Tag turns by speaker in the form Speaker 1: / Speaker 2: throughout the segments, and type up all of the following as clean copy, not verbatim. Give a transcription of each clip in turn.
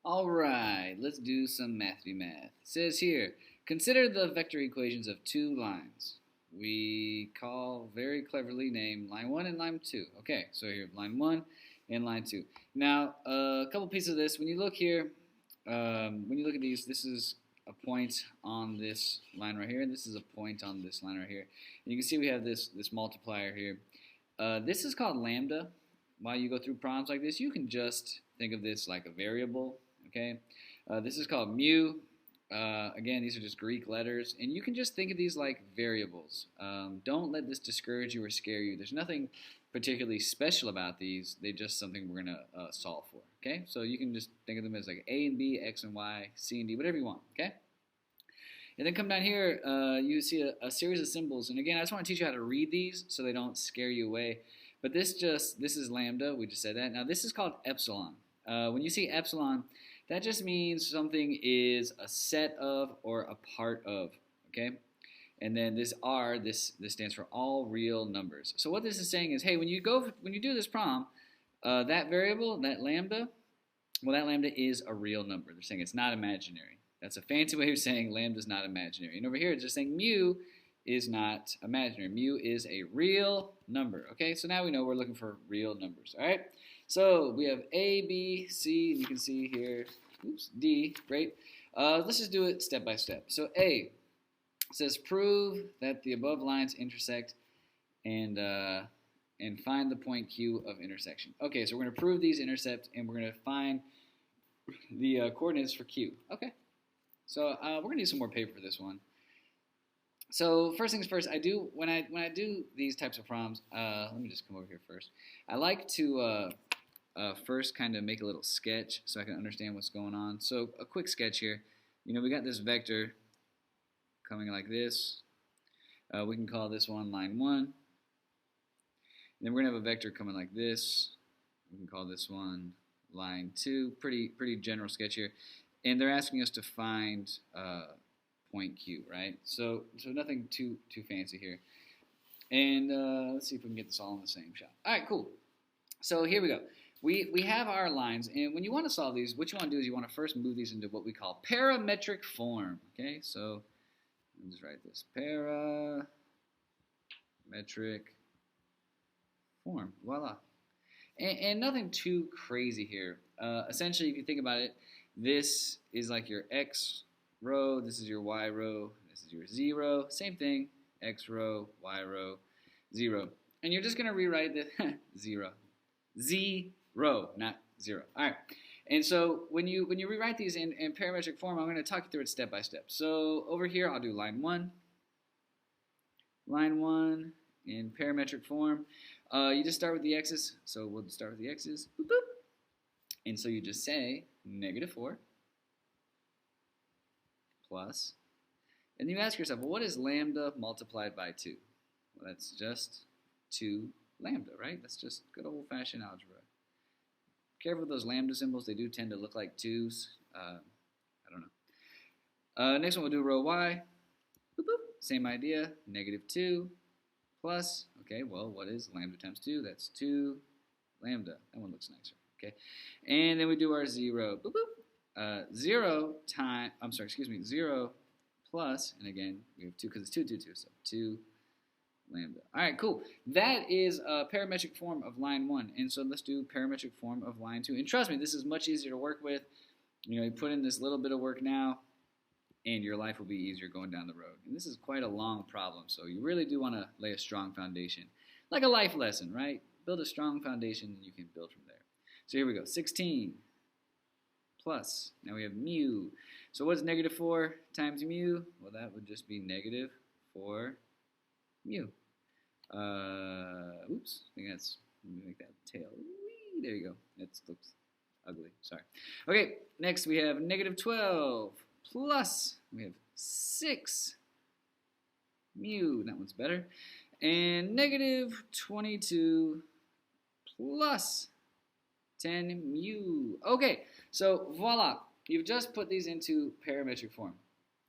Speaker 1: All right, let's do some Mathity-Math. It says here, consider the vector equations of two lines. We call very cleverly named line 1 and line 2. Okay, so here line 1 and line 2. Now, a couple pieces of this. When you look here, when you look at these, this is a point on this line right here, and this is a point on this line right here. And you can see we have this multiplier here. This is called lambda. While you go through problems like this, you can just think of this like a variable. Okay, this is called mu. Again, these are just Greek letters, and you can just think of these like variables. Don't let this discourage you or scare you. There's nothing particularly special about these. They're just something we're going to solve for. Okay, so you can just think of them as like a and b, x and y, c and d, whatever you want. Okay, and then come down here, you see a series of symbols, and again, I just want to teach you how to read these so they don't scare you away. But this is lambda. We just said that. Now this is called epsilon. When you see epsilon, that just means something is a set of or a part of, okay? And then this R, this stands for all real numbers. So what this is saying is, hey, when you do this problem, that variable, that lambda is a real number. They're saying it's not imaginary. That's a fancy way of saying lambda is not imaginary. And over here, it's just saying mu is not imaginary. Mu is a real number, okay? So now we know we're looking for real numbers, all right? So we have A, B, C, and you can see here, oops, D, great. Let's just do it step by step. So A says prove that the above lines intersect and find the point Q of intersection. Okay, so we're going to prove these intercept, and we're going to find the coordinates for Q. Okay, so we're going to use some more paper for this one. So first things first, when I do these types of problems, let me just come over here first. I like to first kind of make a little sketch so I can understand what's going on. So a quick sketch here. You know, we got this vector coming like this. We can call this one line 1. And then we're going to have a vector coming like this. We can call this one line 2. Pretty general sketch here. And they're asking us to find point Q, right? So nothing too fancy here. And let's see if we can get this all in the same shot. All right, cool. So here we go. We have our lines, and when you want to solve these, what you want to do is you want to first move these into what we call parametric form. Okay, so let me just write this: parametric form. Voila. And nothing too crazy here. Essentially, if you think about it, this is like your x row, this is your y row, this is your z row. Same thing: x row, y row, 0. And you're just going to rewrite the 0. Z row, not 0. All right. And so when you rewrite these in parametric form, I'm going to talk you through it step by step. So over here, I'll do line 1. Line 1 in parametric form. You just start with the x's. So we'll start with the x's. Boop, boop. And so you just say -4 plus. And you ask yourself, well, what is lambda multiplied by 2? Well, that's just 2 lambda, right? That's just good old-fashioned algebra. Careful with those lambda symbols. They do tend to look like 2's. I don't know. Next one, we'll do row y. Boop, boop. Same idea. -2 plus. Okay, well, what is lambda times 2? That's 2 lambda. That one looks nicer. Okay, and then we do our 0. Boop, boop. 0 plus, and again, we have 2 because it's 2, 2, 2, so 2 lambda. All right, cool. That is a parametric form of line 1, and so let's do parametric form of line 2. And trust me, this is much easier to work with. You know, you put in this little bit of work now, and your life will be easier going down the road. And this is quite a long problem, so you really do want to lay a strong foundation. Like a life lesson, right? Build a strong foundation, and you can build from there. So here we go, 16 plus, now we have mu. So what's -4 times mu? Well, that would just be -4 mu. Oops, I think that's, let me make that tail. Whee, there you go. That looks ugly, sorry. Okay, next we have -12 plus, we have 6 mu. That one's better. And -22 plus 10 mu. Okay, so voila. You've just put these into parametric form.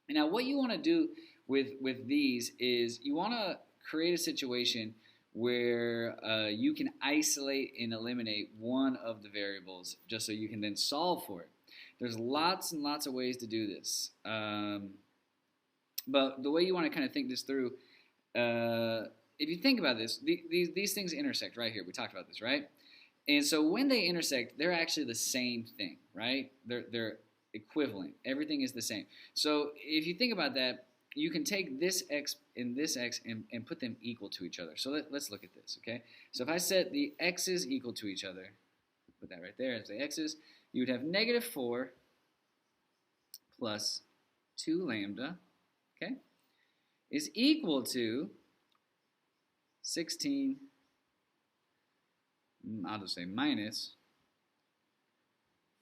Speaker 1: And now what you want to do with these is you want to create a situation where you can isolate and eliminate one of the variables just so you can then solve for it. There's lots and lots of ways to do this. But the way you want to kind of think this through, if you think about this, these things intersect right here. We talked about this, right? And so when they intersect, they're actually the same thing, right? They're equivalent. Everything is the same. So if you think about that, you can take this x and this x and put them equal to each other. So let's look at this, okay? So if I set the x's equal to each other, put that right there as the x's, you would have negative 4 plus 2 lambda, okay, is equal to 16, I'll just say minus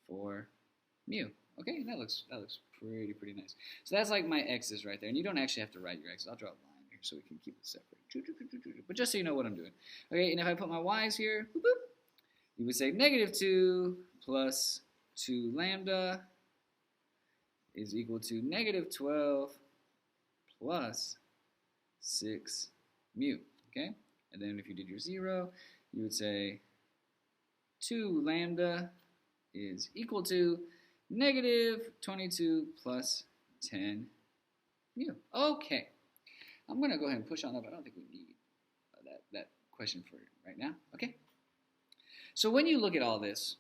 Speaker 1: 4 mu. Okay, and that looks pretty nice. So that's like my x's right there, and you don't actually have to write your x's. I'll draw a line here so we can keep it separate. But just so you know what I'm doing. Okay, and if I put my y's here, boop, boop, you would say negative 2 plus 2 lambda is equal to negative 12 plus 6 mu. Okay, and then if you did your 0, you would say 2 lambda is equal to negative 22 plus 10 mu. Okay, I'm going to go ahead and push on up. I don't think we need that question for right now. Okay, so when you look at all this,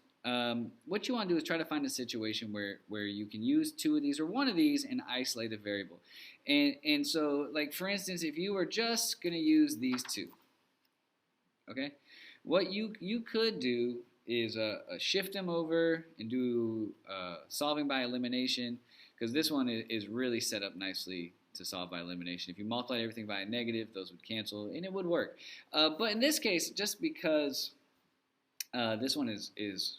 Speaker 1: what you want to do is try to find a situation where you can use 2 of these or 1 of these and isolate a variable. And so, like for instance, if you were just going to use these 2, okay, what you could do is shift them over and do solving by elimination, because this one is really set up nicely to solve by elimination. If you multiply everything by a negative, those would cancel, and it would work. But in this case, just because this one is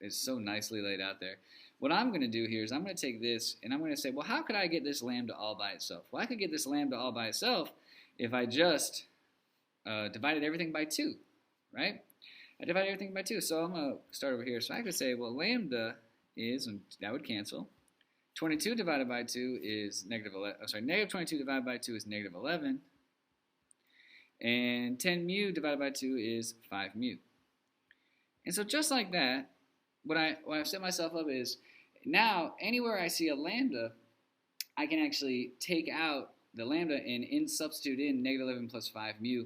Speaker 1: so nicely laid out there, what I'm going to do here is I'm going to take this and I'm going to say, well, how could I get this lambda all by itself? Well, I could get this lambda all by itself if I just divided everything by 2, right? I divided everything by 2, so I'm going to start over here. So I could say, well, lambda is, and that would cancel, 22 divided by 2 is negative 11, negative 22 divided by 2 is negative 11, and 10 mu divided by 2 is 5 mu. And so just like that, what I've set myself up is, now anywhere I see a lambda, I can actually take out the lambda and substitute in negative 11 plus 5 mu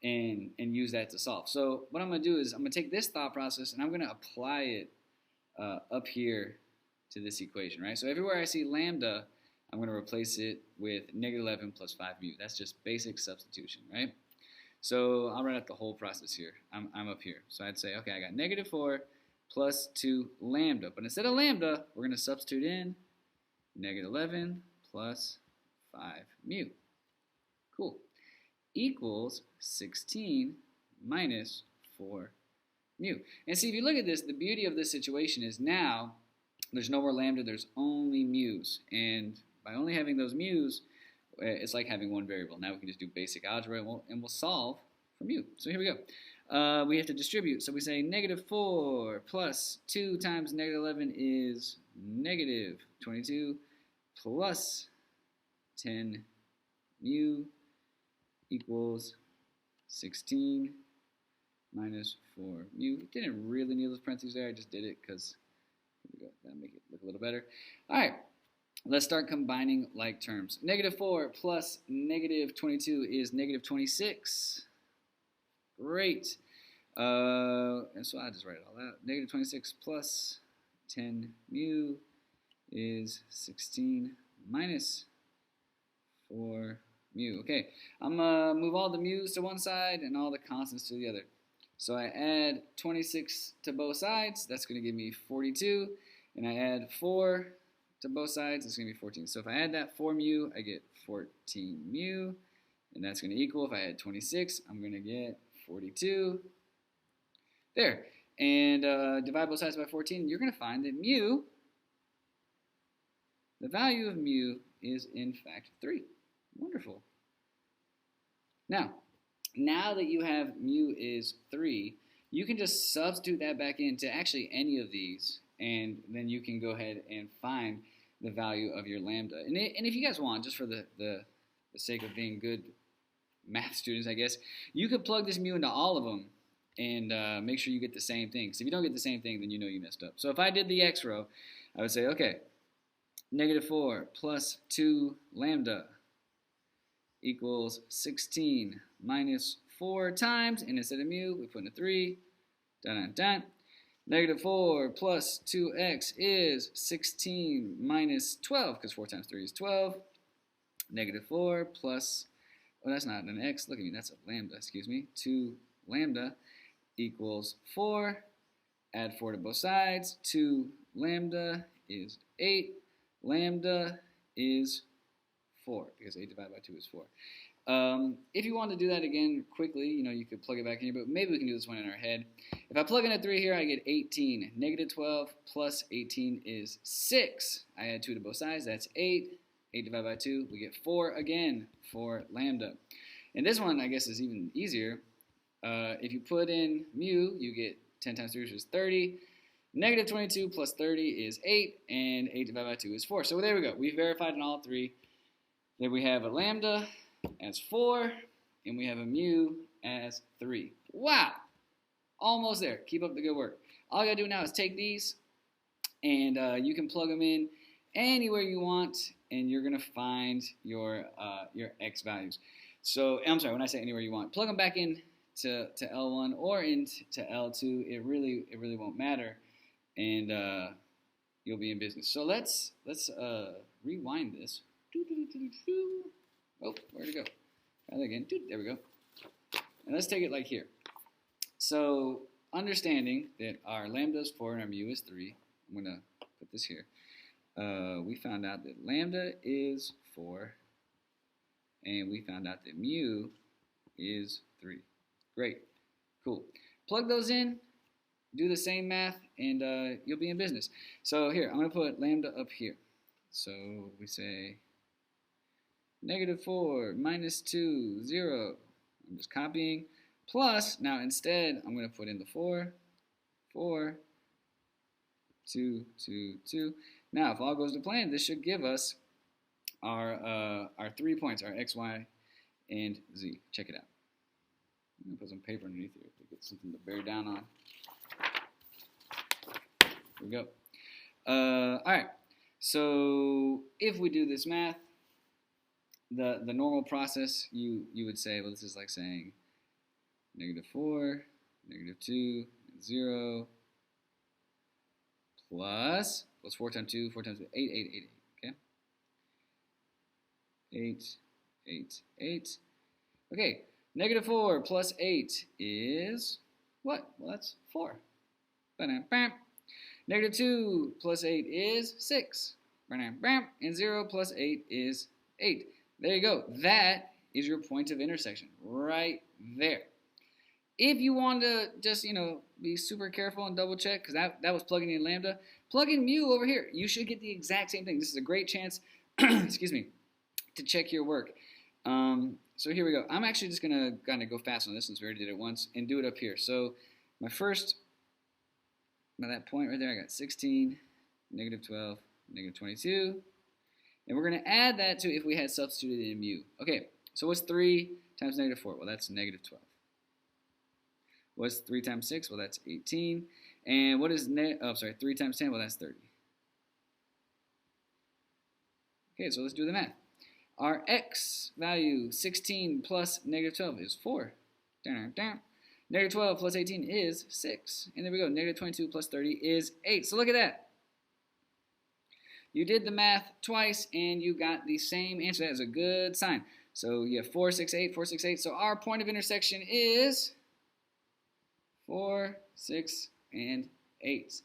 Speaker 1: and use that to solve. So what I'm going to do is I'm going to take this thought process and I'm going to apply it up here to this equation, right? So everywhere I see lambda, I'm going to replace it with negative 11 plus 5 mu. That's just basic substitution, right? So I'll write out the whole process here. I'm up here. So I'd say, okay, I got negative 4 plus 2 lambda. But instead of lambda, we're going to substitute in negative 11 plus 5 mu. Cool. Equals 16 minus 4 mu. And see, if you look at this, the beauty of this situation is now there's no more lambda, there's only mu's. And by only having those mu's, it's like having one variable. Now we can just do basic algebra and we'll solve for mu. So here we go. We have to distribute. So we say negative 4 plus 2 times negative 11 is negative 22 plus 10 mu equals 16 minus 4 mu. Didn't really need those parentheses there. I just did it because that'll make it look a little better. All right. Let's start combining like terms. Negative 4 plus negative 22 is negative 26. Great. And so I'll just write it all out. Negative 26 plus 10 mu is 16 minus 4 mu. Okay, I'm going to move all the mu's to one side and all the constants to the other. So I add 26 to both sides. That's going to give me 42. And I add 4 to both sides, it's going to be 14. So if I add that 4 mu, I get 14 mu, and that's going to equal, if I add 26, I'm going to get 42. There. And divide both sides by 14, you're going to find that mu, the value of mu is in fact 3. Wonderful. Now that you have mu is 3, you can just substitute that back into actually any of these, and then you can go ahead and find the value of your lambda. And if you guys want, just for the sake of being good math students, I guess, you could plug this mu into all of them and make sure you get the same thing. Because if you don't get the same thing, then you know you messed up. So if I did the x row, I would say, okay, -4 plus 2 lambda equals 16 minus 4 times, and instead of mu, we put in a 3, dun, dun, dun. -4 plus 2x is 16 minus 12, because 4 times 3 is 12. -4 plus, oh, that's not an x, look at me, that's a lambda, excuse me, 2 lambda equals 4. Add 4 to both sides. 2 lambda is 8. Lambda is 4, because 8 divided by 2 is 4. If you want to do that again quickly, you could plug it back in here, but maybe we can do this one in our head. If I plug in a 3 here, I get 18. -12 plus 18 is 6. I add 2 to both sides, that's 8. 8 divided by 2, we get 4 again for lambda. And this one, I guess, is even easier. If you put in mu, you get 10 times 3, which is 30. -22 plus 30 is 8, and 8 divided by 2 is 4. So there we go. We verified in all three that we have a lambda as 4, and we have a mu as 3. Wow! Almost there. Keep up the good work. All you gotta do now is take these, and you can plug them in anywhere you want, and you're gonna find your x values. So I'm sorry, when I say anywhere you want, plug them back in to L1 or into L2. It really won't matter, and you'll be in business. So let's rewind this. Oh, where'd it go? Try that again. There we go. And let's take it like here. So understanding that our lambda is 4 and our mu is 3, I'm going to put this here. We found out that lambda is 4, and we found out that mu is 3. Great. Cool. Plug those in, do the same math, and you'll be in business. So here, I'm going to put lambda up here. So we say -4 minus 2, 0. I'm just copying. Plus, now instead, I'm going to put in the 4, 4, 2, 2, 2. Now, if all goes to plan, this should give us our 3 points, our x, y, and z. Check it out. I'm going to put some paper underneath here to get something to bear down on. Here we go. All right. So if we do this math, the normal process, you would say, well, this is like saying -4, -2, 0, plus 4 times 2, 4 times 2, 8, 8, 8, 8, okay? 8, 8, 8. Okay, -4 plus 8 is what? Well, that's 4. -2 plus 8 is 6. And 0 plus 8 is 8. There you go. That is your point of intersection right there. If you want to just, be super careful and double check, because that was plugging in lambda, plug in mu over here. You should get the exact same thing. This is a great chance, excuse me, to check your work. So here we go. I'm actually just going to kind of go fast on this since we already did it once and do it up here. So my first, by that point right there, I got 16, -12, -22. And we're going to add that to if we had substituted in mu. Okay, so what's 3 times -4? Well, that's -12. What's 3 times 6? Well, that's 18. And what is 3 times 10? Well, that's 30. Okay, so let's do the math. Our x value, 16 plus -12, is 4. -12 plus 18 is 6. And there we go. -22 plus 30 is 8. So look at that. You did the math twice, and you got the same answer. That is a good sign. So you have 4, 6, 8, 4, 6, 8. So our point of intersection is 4, 6, and 8.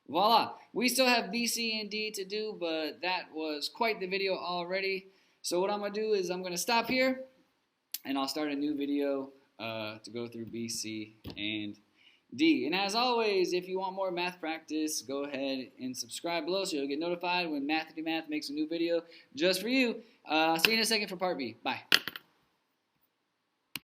Speaker 1: Voila. We still have B, C, and D to do, but that was quite the video already. So what I'm going to do is I'm going to stop here, and I'll start a new video to go through B, C, and D. And as always, if you want more math practice, go ahead and subscribe below so you'll get notified when Mathity-Math makes a new video just for you. See you in a second for part B. Bye.